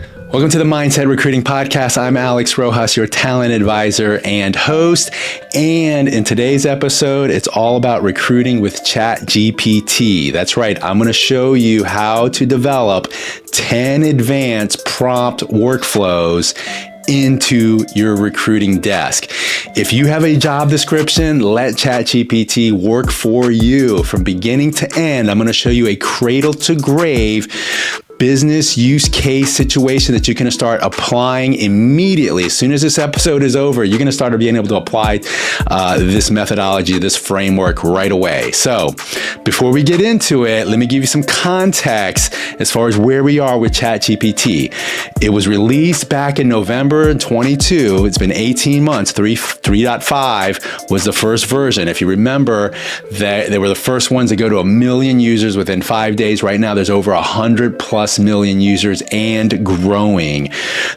Welcome to the Mindset Recruiting Podcast. I'm Alex Rojas, your talent advisor and host. And in today's episode, it's all about recruiting with ChatGPT. That's right. I'm going to show you how to develop 10 advanced prompt workflows into your recruiting desk. If you have a job description, let ChatGPT work for you from beginning to end. I'm going to show you a cradle to grave business use case situation that you're going to start applying immediately. As soon as this episode is over, you're going to start being able to apply this methodology, this framework right away. So before we get into it, let me give you some context as far as where we are with ChatGPT. It was released back in November 22. It's been 18 months. 3.5 was the first version. If you remember, that they were the first ones to go to 1 million users within 5 days. Right now, there's over 100+ million users and growing.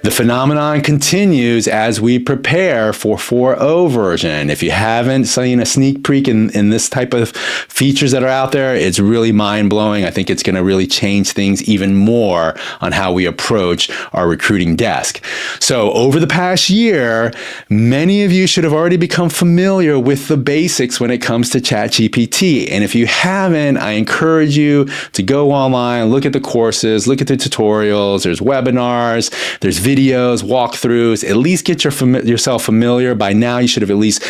The phenomenon continues as we prepare for 4.0 version. If you haven't seen a sneak peek in this type of features that are out there, it's really mind-blowing. I think it's going to really change things even more on how we approach our recruiting desk. So over the past year, many of you should have already become familiar with the basics when it comes to ChatGPT. And if you haven't, I encourage you to go online, look at the courses, look at the tutorials, there's webinars, there's videos, walkthroughs, at least get yourself familiar. By now, you should have at least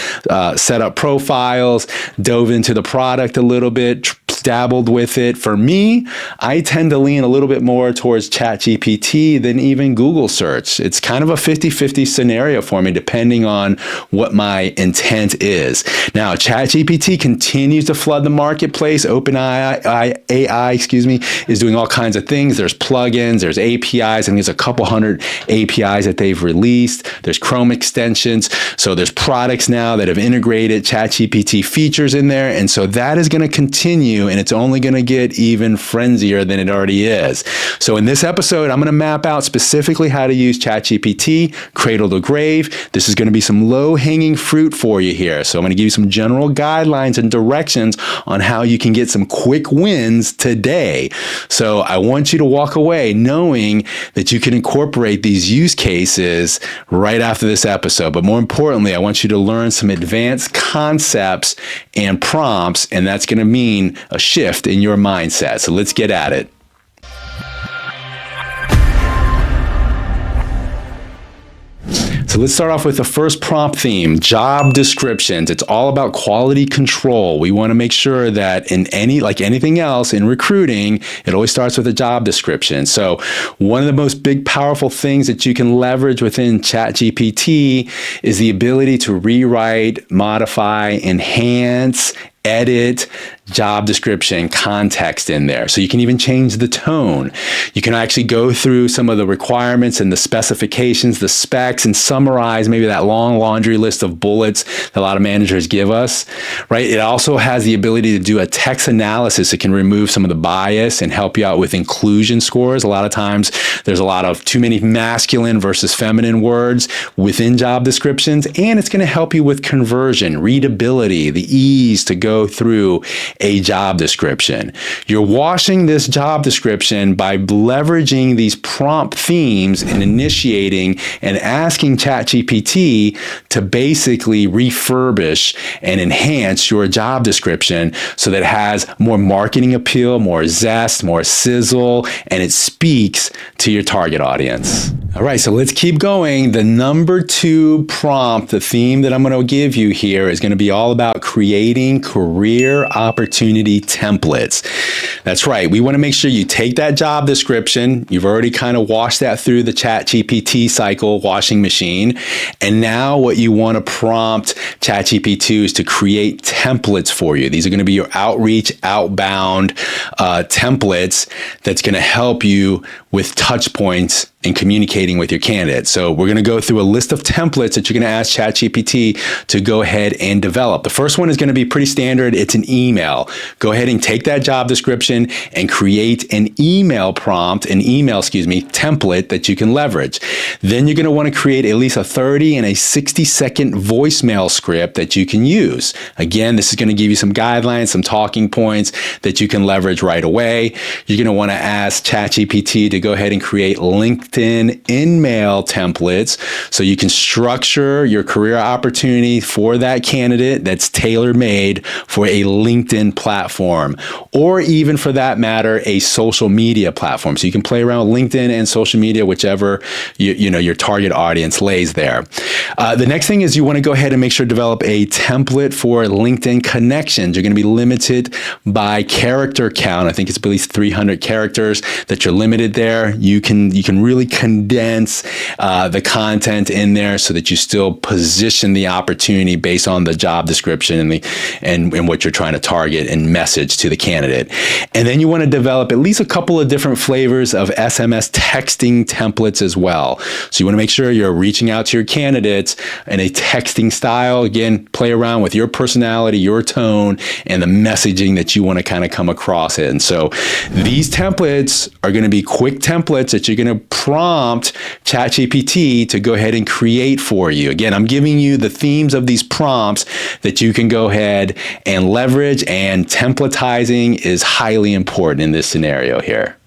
set up profiles, dove into the product a little bit, dabbled with it. For me, I tend to lean a little bit more towards ChatGPT than even Google search. It's kind of a 50-50 scenario for me, depending on what my intent is. Now, ChatGPT continues to flood the marketplace. OpenAI, is doing all kinds of things. There's plugins, there's APIs, and there's a couple hundred APIs that they've released. There's Chrome extensions. So there's products now that have integrated ChatGPT features in there. And so that is going to continue, and it's only going to get even frenzier than it already is. So in this episode, I'm going to map out specifically how to use ChatGPT, cradle to grave. This is going to be some low-hanging fruit for you here. So I'm going to give you some general guidelines and directions on how you can get some quick wins today. So I want you to walk away knowing that you can incorporate these use cases right after this episode. But more importantly, I want you to learn some advanced concepts and prompts, and that's going to mean a shift in your mindset. So let's get at it. So let's start off with the first prompt theme, job descriptions. It's all about quality control. We want to make sure that like anything else in recruiting, it always starts with a job description. So one of the most big, powerful things that you can leverage within ChatGPT is the ability to rewrite, modify, enhance, edit job description context in there. So you can even change the tone. You can actually go through some of the requirements and the specifications, the specs, and summarize maybe that long laundry list of bullets that a lot of managers give us, right? It also has the ability to do a text analysis. It can remove some of the bias and help you out with inclusion scores. A lot of times there's a lot of too many masculine versus feminine words within job descriptions, and it's going to help you with conversion, readability, the ease to go through a job description. You're washing this job description by leveraging these prompt themes and initiating and asking ChatGPT to basically refurbish and enhance your job description so that it has more marketing appeal, more zest, more sizzle, and it speaks to your target audience. All right, so let's keep going. The number 2 prompt, the theme that I'm going to give you here is going to be all about creating career opportunity templates. That's right. We want to make sure you take that job description. You've already kind of washed that through the ChatGPT cycle, washing machine. And now what you want to prompt ChatGPT is to create templates for you. These are going to be your outreach, outbound templates that's going to help you with touch points and communicating with your candidates. So we're going to go through a list of templates that you're going to ask ChatGPT to go ahead and develop. The first one is going to be pretty standard. It's an email. Go ahead and take that job description and create an email template that you can leverage. Then you're going to want to create at least a 30 and a 60-second voicemail script that you can use. Again, this is going to give you some guidelines, some talking points that you can leverage right away. You're going to want to ask ChatGPT to go ahead and create lengthy LinkedIn in-mail templates so you can structure your career opportunity for that candidate that's tailor-made for a LinkedIn platform, or even for that matter, a social media platform. So you can play around with LinkedIn and social media, whichever your target audience lays there. The next thing is you want to go ahead and make sure to develop a template for LinkedIn connections. You're going to be limited by character count. I think it's at least 300 characters that you're limited there. You can really condense the content in there so that you still position the opportunity based on the job description and what you're trying to target and message to the candidate. And then you want to develop at least a couple of different flavors of SMS texting templates as well. So you want to make sure you're reaching out to your candidates in a texting style. Again, play around with your personality, your tone, and the messaging that you want to kind of come across it. And so these templates are going to be quick templates that you're going to prompt ChatGPT to go ahead and create for you. Again, I'm giving you the themes of these prompts that you can go ahead and leverage, and templatizing is highly important in this scenario here.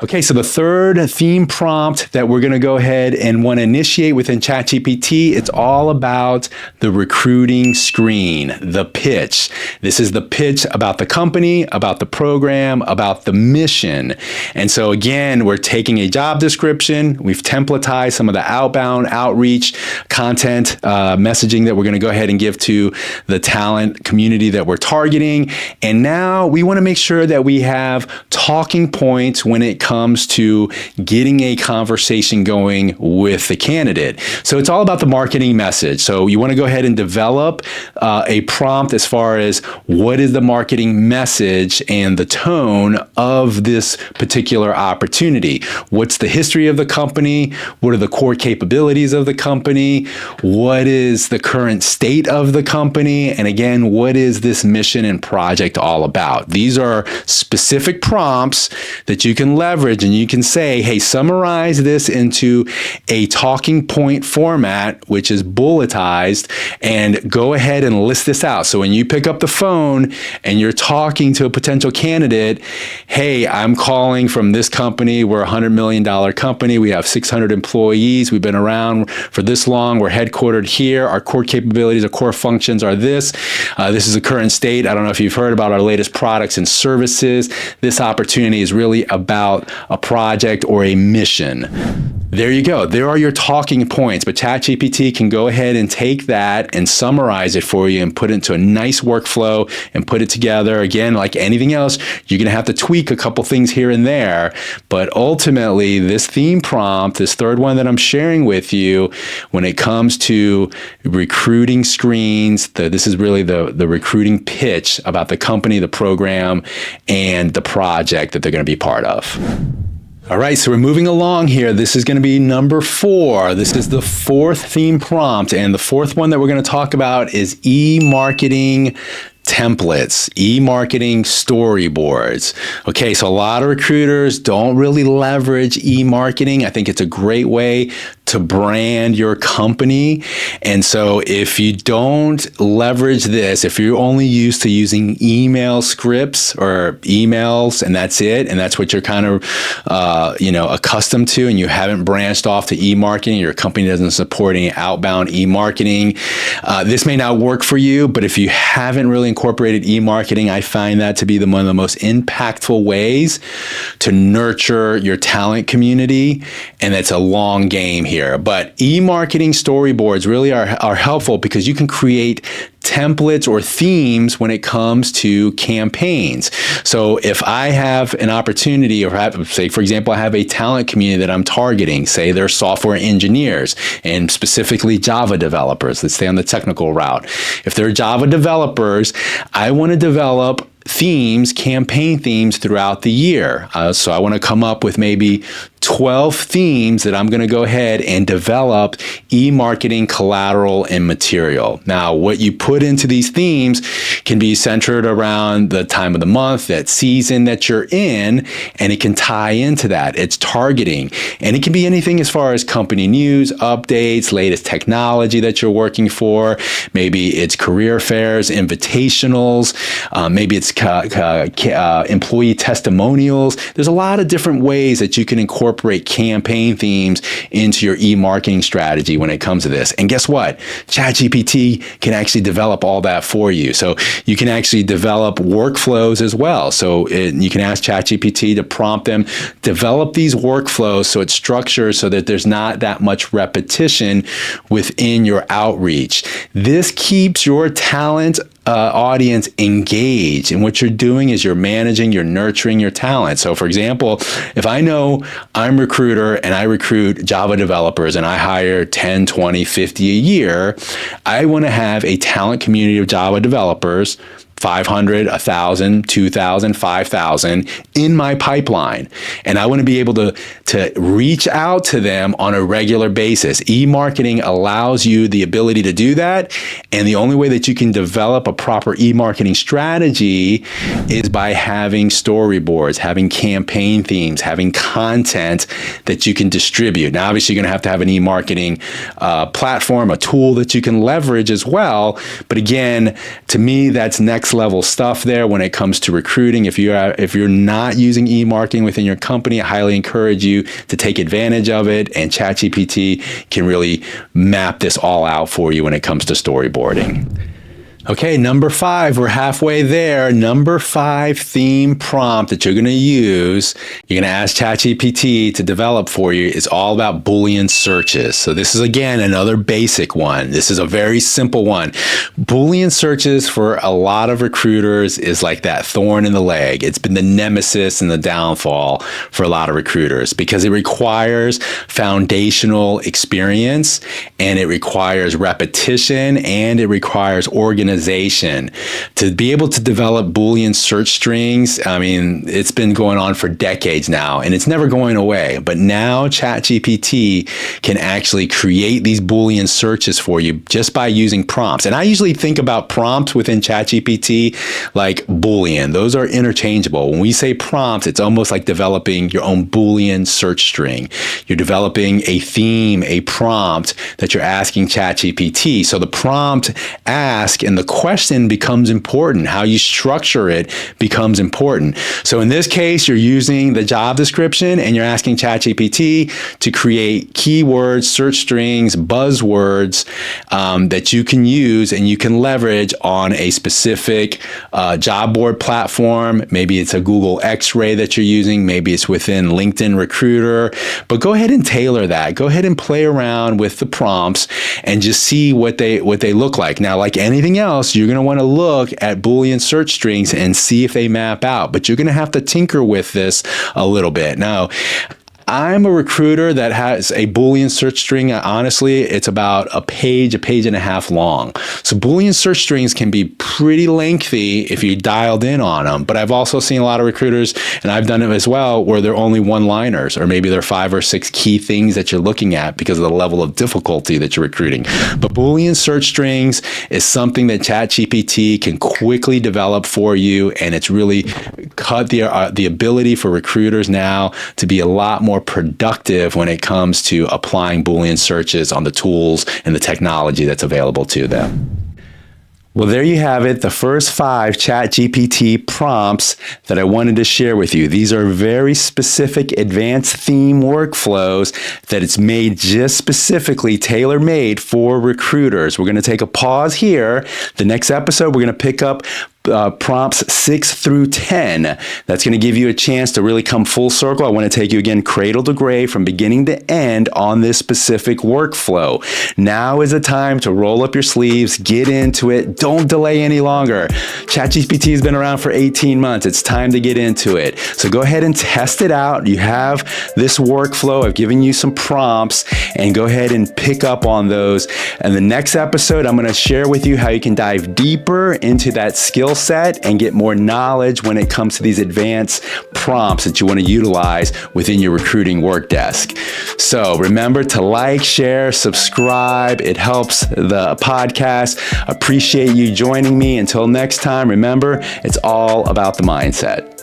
Okay, so the third theme prompt that we're going to go ahead and want to initiate within ChatGPT, it's all about the recruiting screen, the pitch. This is the pitch about the company, about the program, about the mission. And so again, we're taking a job description, we've templatized some of the outbound outreach content messaging that we're going to go ahead and give to the talent community that we're targeting. And now we want to make sure that we have talking points when it comes to getting a conversation going with the candidate. So it's all about the marketing message. So you want to go ahead and develop a prompt as far as what is the marketing message and the tone of this particular opportunity. What's the history of the company? What are the core capabilities of the company? What is the current state of the company? And again, what is this mission and project all about? These are specific prompts that you can leverage, and you can say, hey, summarize this into a talking point format, which is bulletized, and go ahead and list this out. So when you pick up the phone and you're talking to a potential candidate, hey, I'm calling from this company. We're a $100 million company. We have 600 employees. We've been around for this long. We're headquartered here. Our core capabilities, our core functions are this. This is the current state. I don't know if you've heard about our latest products and services. This opportunity is really about a project or a mission. There you go. There are your talking points, but ChatGPT can go ahead and take that and summarize it for you and put it into a nice workflow and put it together. Again, like anything else, you're going to have to tweak a couple things here and there, but ultimately this theme prompt, this third one that I'm sharing with you, when it comes to recruiting screens, this is really the recruiting pitch about the company, the program, and the project that they're going to be part of. All right, so we're moving along here. This is going to be number 4. This is the fourth theme prompt, and the fourth one that we're going to talk about is eMarketing templates, eMarketing storyboards. Okay, so a lot of recruiters don't really leverage eMarketing. I think it's a great way to brand your company. And so if you don't leverage this, if you're only used to using email scripts or emails and that's it, and that's what you're kind of accustomed to, and you haven't branched off to eMarketing, your company doesn't support any outbound eMarketing, this may not work for you. But if you haven't really incorporated eMarketing, I find that to be one of the most impactful ways to nurture your talent community, and it's a long game here. But eMarketing storyboards really are helpful because you can create templates or themes when it comes to campaigns. So if I have an opportunity, or say, for example, I have a talent community that I'm targeting, say they're software engineers and specifically Java developers. Let's stay on the technical route. If they're Java developers, I want to develop themes, campaign themes throughout the year. So I want to come up with maybe 12 themes that I'm going to go ahead and develop eMarketing collateral and material. Now, what you put into these themes can be centered around the time of the month, that season that you're in, and it can tie into that. It's targeting, and it can be anything as far as company news, updates, latest technology that you're working for. Maybe it's career fairs, invitationals, maybe it's employee testimonials. There's a lot of different ways that you can incorporate incorporate campaign themes into your e-marketing strategy when it comes to this. And guess what? ChatGPT can actually develop all that for you. So you can actually develop workflows as well. So you can ask ChatGPT to prompt them, develop these workflows so it's structured so that there's not that much repetition within your outreach. This keeps your talent audience engaged. And what you're doing is you're managing, you're nurturing your talent. So for example, if I know I'm a recruiter and I recruit Java developers and I hire 10, 20, 50 a year, I want to have a talent community of Java developers, 500, 1,000, 2,000, 5,000 in my pipeline. And I want to be able to reach out to them on a regular basis. E-marketing allows you the ability to do that. And the only way that you can develop a proper e-marketing strategy is by having storyboards, having campaign themes, having content that you can distribute. Now, obviously, you're going to have an e-marketing platform, a tool that you can leverage as well. But again, to me, that's next level stuff there when it comes to recruiting. If you're not using e-marketing within your company, I highly encourage you to take advantage of it, and ChatGPT can really map this all out for you when it comes to storyboarding. Okay, number 5, we're halfway there. Number 5 theme prompt that you're going to use, you're going to ask ChatGPT to develop for you, is all about Boolean searches. So this is, again, another basic one. This is a very simple one. Boolean searches for a lot of recruiters is like that thorn in the leg. It's been the nemesis and the downfall for a lot of recruiters because it requires foundational experience, and it requires repetition, and it requires organization. To be able to develop Boolean search strings, I mean, it's been going on for decades now, and it's never going away. But now ChatGPT can actually create these Boolean searches for you just by using prompts. And I usually think about prompts within ChatGPT like Boolean. Those are interchangeable. When we say prompts, it's almost like developing your own Boolean search string. You're developing a theme, a prompt that you're asking ChatGPT. So the prompt ask and the question becomes important. How you structure it becomes important. So in this case, you're using the job description and you're asking ChatGPT to create keywords, search strings, buzzwords that you can use and you can leverage on a specific job board platform. Maybe it's a Google X-Ray that you're using. Maybe it's within LinkedIn Recruiter. But go ahead and tailor that. Go ahead and play around with the prompts and just see what they look like. Now, like anything else, you're going to want to look at Boolean search strings and see if they map out, but you're going to have to tinker with this a little bit. Now, I'm a recruiter that has a Boolean search string. Honestly, it's about a page and a half long. So Boolean search strings can be pretty lengthy if you dialed in on them. But I've also seen a lot of recruiters, and I've done it as well, where they're only one-liners, or maybe they're 5 or 6 key things that you're looking at because of the level of difficulty that you're recruiting. But Boolean search strings is something that ChatGPT can quickly develop for you, and it's really cut the ability for recruiters now to be a lot more productive when it comes to applying Boolean searches on the tools and the technology that's available to them. Well, there you have it, the first 5 ChatGPT prompts that I wanted to share with you. These are very specific advanced theme workflows that it's made just specifically tailor-made for recruiters. We're going to take a pause here. The next episode, we're going to pick up prompts 6 through 10. That's going to give you a chance to really come full circle. I want to take you again cradle to grave from beginning to end on this specific workflow. Now is the time to roll up your sleeves, get into it. Don't delay any longer. ChatGPT has been around for 18 months. It's time to get into it. So go ahead and test it out. You have this workflow. I've given you some prompts, and go ahead and pick up on those. And the next episode, I'm going to share with you how you can dive deeper into that skill set and get more knowledge when it comes to these advanced prompts that you want to utilize within your recruiting work desk. So remember to like, share, subscribe. It helps the podcast. Appreciate you joining me. Until next time, remember, it's all about the mindset.